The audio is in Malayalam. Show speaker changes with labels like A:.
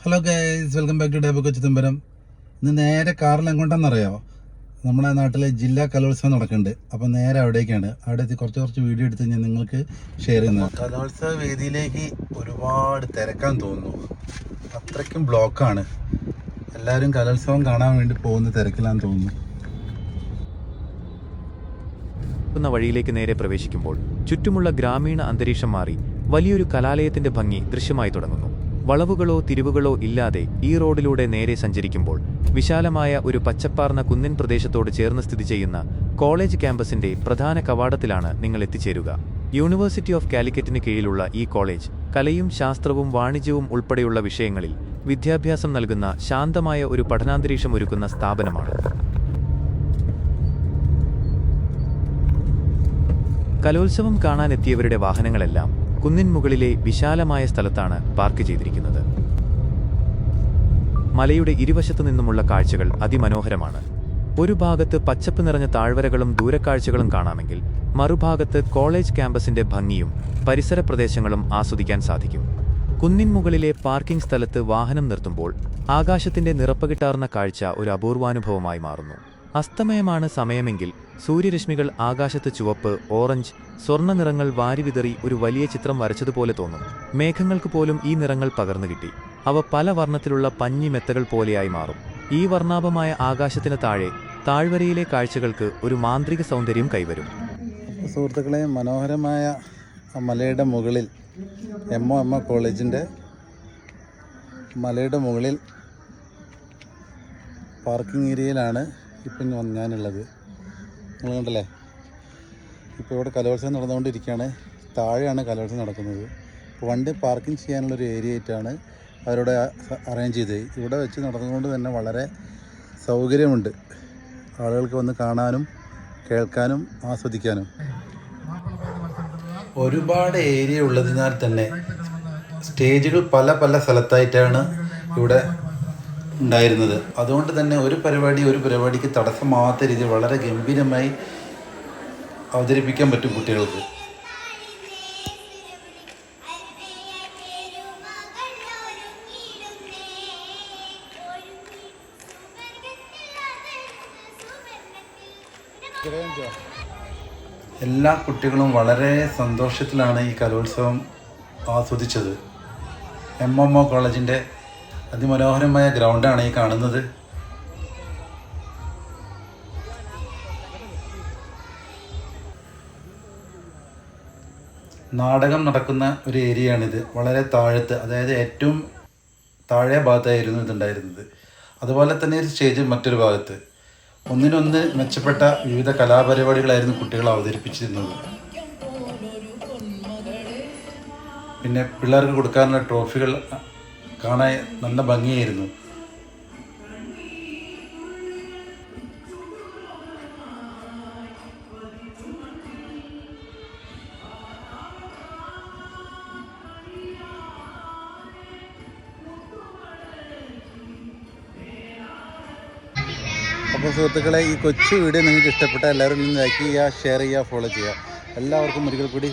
A: Hello guys, welcome back to ഡേബ് കൊച്ചി തുമ്പരം. ഇന്ന് നേരെ കാറിൽ എങ്ങോട്ടാണെന്നറിയാമോ? നമ്മുടെ നാട്ടിലെ ജില്ലാ കലോത്സവം നടക്കുന്നുണ്ട്. അപ്പോൾ നേരെ അവിടേക്കാണ്. അവിടെ എത്തി കുറച്ച് വീഡിയോ എടുത്ത് ഞാൻ നിങ്ങൾക്ക് ഷെയർ ചെയ്യുന്നത്. കലോത്സവ വേദിയിലേക്ക് ഒരുപാട് തിരക്കാൻ തോന്നുന്നു. അത്രയ്ക്കും ബ്ലോക്കാണ്. എല്ലാവരും കലോത്സവം കാണാൻ വേണ്ടി പോകുന്ന തിരക്കിലാന്ന് തോന്നുന്നു.
B: വഴിയിലേക്ക് നേരെ പ്രവേശിക്കുമ്പോൾ ചുറ്റുമുള്ള ഗ്രാമീണ അന്തരീക്ഷം മാറി വലിയൊരു കലാലയത്തിന്റെ ഭംഗി ദൃശ്യമായി തുടങ്ങുന്നു. വളവുകളോ തിരിവുകളോ ഇല്ലാതെ ഈ റോഡിലൂടെ നേരെ സഞ്ചരിക്കുമ്പോൾ വിശാലമായ ഒരു പച്ചപ്പാർന്ന കുന്നിൻ പ്രദേശത്തോട് ചേർന്ന് സ്ഥിതി ചെയ്യുന്ന കോളേജ് ക്യാമ്പസിന്റെ പ്രധാന കവാടത്തിലാണ് നിങ്ങൾ എത്തിച്ചേരുക. യൂണിവേഴ്സിറ്റി ഓഫ് കാലിക്കറ്റിന് കീഴിലുള്ള ഈ കോളേജ് കലയും ശാസ്ത്രവും വാണിജ്യവും ഉൾപ്പെടെയുള്ള വിഷയങ്ങളിൽ വിദ്യാഭ്യാസം നൽകുന്ന ശാന്തമായ ഒരു പഠനാന്തരീക്ഷം ഒരുക്കുന്ന സ്ഥാപനമാണ്. കലോത്സവം കാണാനെത്തിയവരുടെ വാഹനങ്ങളെല്ലാം കുന്നിൻ മുകളിലെ വിശാലമായ സ്ഥലത്താണ് പാർക്ക് ചെയ്തിരിക്കുന്നത്. മലയുടെ ഇരുവശത്തു നിന്നുമുള്ള കാഴ്ചകൾ അതിമനോഹരമാണ്. ഒരു ഭാഗത്ത് പച്ചപ്പ് നിറഞ്ഞ താഴ്വരകളും ദൂരക്കാഴ്ചകളും കാണാമെങ്കിൽ മറുഭാഗത്ത് കോളേജ് ക്യാമ്പസിന്റെ ഭംഗിയും പരിസര പ്രദേശങ്ങളും ആസ്വദിക്കാൻ സാധിക്കും. കുന്നിൻ മുകളിലെ പാർക്കിംഗ് സ്ഥലത്ത് വാഹനം നിർത്തുമ്പോൾ ആകാശത്തിന്റെ നിറപ്പകിട്ടാർന്ന കാഴ്ച ഒരു അപൂർവാനുഭവമായി മാറുന്നു. അസ്തമയമാണ് സമയമെങ്കിൽ സൂര്യരശ്മികൾ ആകാശത്ത് ചുവപ്പ്, ഓറഞ്ച്, സ്വർണ്ണ നിറങ്ങൾ വാരിവിതറി ഒരു വലിയ ചിത്രം വരച്ചതുപോലെ തോന്നും. മേഘങ്ങൾക്ക് പോലും ഈ നിറങ്ങൾ പകർന്നു കിട്ടി. അവ പല വർണ്ണത്തിലുള്ള പഞ്ഞി മെത്തകൾ പോലെയായി മാറും. ഈ വർണ്ണാഭമായ ആകാശത്തിന് താഴെ താഴ്വരയിലെ കാഴ്ചകൾക്ക് ഒരു മാന്ത്രിക സൗന്ദര്യം കൈവരും.
A: സുഹൃത്തുക്കളെ, മനോഹരമായ മലയുടെ മുകളിൽ എം കോളേജിൻ്റെ മലയുടെ മുകളിൽ പാർക്കിംഗ് ഏരിയയിലാണ് ഇപ്പം ഞാനുള്ളത്. നിങ്ങൾ കണ്ടല്ലേ, ഇപ്പോൾ ഇവിടെ കലോത്സവം നടന്നുകൊണ്ടിരിക്കുകയാണ്. താഴെയാണ് കലോത്സവം നടക്കുന്നത്. അപ്പോൾ വണ്ടി പാർക്കിംഗ് ചെയ്യാനുള്ളൊരു ഏരിയ ആയിട്ടാണ് അവരോട് അറേഞ്ച് ചെയ്തത്. ഇവിടെ വെച്ച് നടന്നുകൊണ്ട് തന്നെ വളരെ സൗകര്യമുണ്ട് ആളുകൾക്ക് വന്ന് കാണാനും കേൾക്കാനും ആസ്വദിക്കാനും. ഒരുപാട് ഏരിയ ഉള്ളതിനാൽ തന്നെ സ്റ്റേജുകൾ പല പല സ്ഥലത്തായിട്ടാണ് ഇവിടെ ഉണ്ടായിരുന്നത്. അതുകൊണ്ട് തന്നെ ഒരു പരിപാടിക്ക് തടസ്സമാവാത്ത രീതിയിൽ വളരെ ഗംഭീരമായി അവതരിപ്പിക്കാൻ പറ്റും കുട്ടികൾക്ക്. എല്ലാ കുട്ടികളും വളരെ സന്തോഷത്തിലാണ് ഈ കലോത്സവം ആസ്വദിച്ചത്. എം കോളേജിൻ്റെ അതിമനോഹരമായ ഗ്രൗണ്ടാണ് ഈ കാണുന്നത്. നാടകം നടക്കുന്ന ഒരു ഏരിയയാണിത്. വളരെ താഴത്ത്, അതായത് ഏറ്റവും താഴെ ഭാഗത്തായിരുന്നു ഇതുണ്ടായിരുന്നത്. അതുപോലെ തന്നെ ഒരു സ്റ്റേജ് മറ്റൊരു ഭാഗത്ത്. ഒന്നിനൊന്ന് മെച്ചപ്പെട്ട വിവിധ കലാപരിപാടികളായിരുന്നു കുട്ടികൾ അവതരിപ്പിച്ചിരുന്നത്. പിന്നെ പിള്ളേർക്ക് കൊടുക്കാനുള്ള ട്രോഫികൾ കാണാൻ നല്ല ഭംഗിയായിരുന്നു. അപ്പോൾ സുഹൃത്തുക്കളെ, ഈ കൊച്ചു വീഡിയോ നിങ്ങൾക്ക് ഇഷ്ടപ്പെട്ട എല്ലാവരും ലൈക്ക് ചെയ്യുക, ഷെയർ ചെയ്യുക, ഫോളോ ചെയ്യുക. എല്ലാവർക്കും ഒരിക്കൽ കൂടി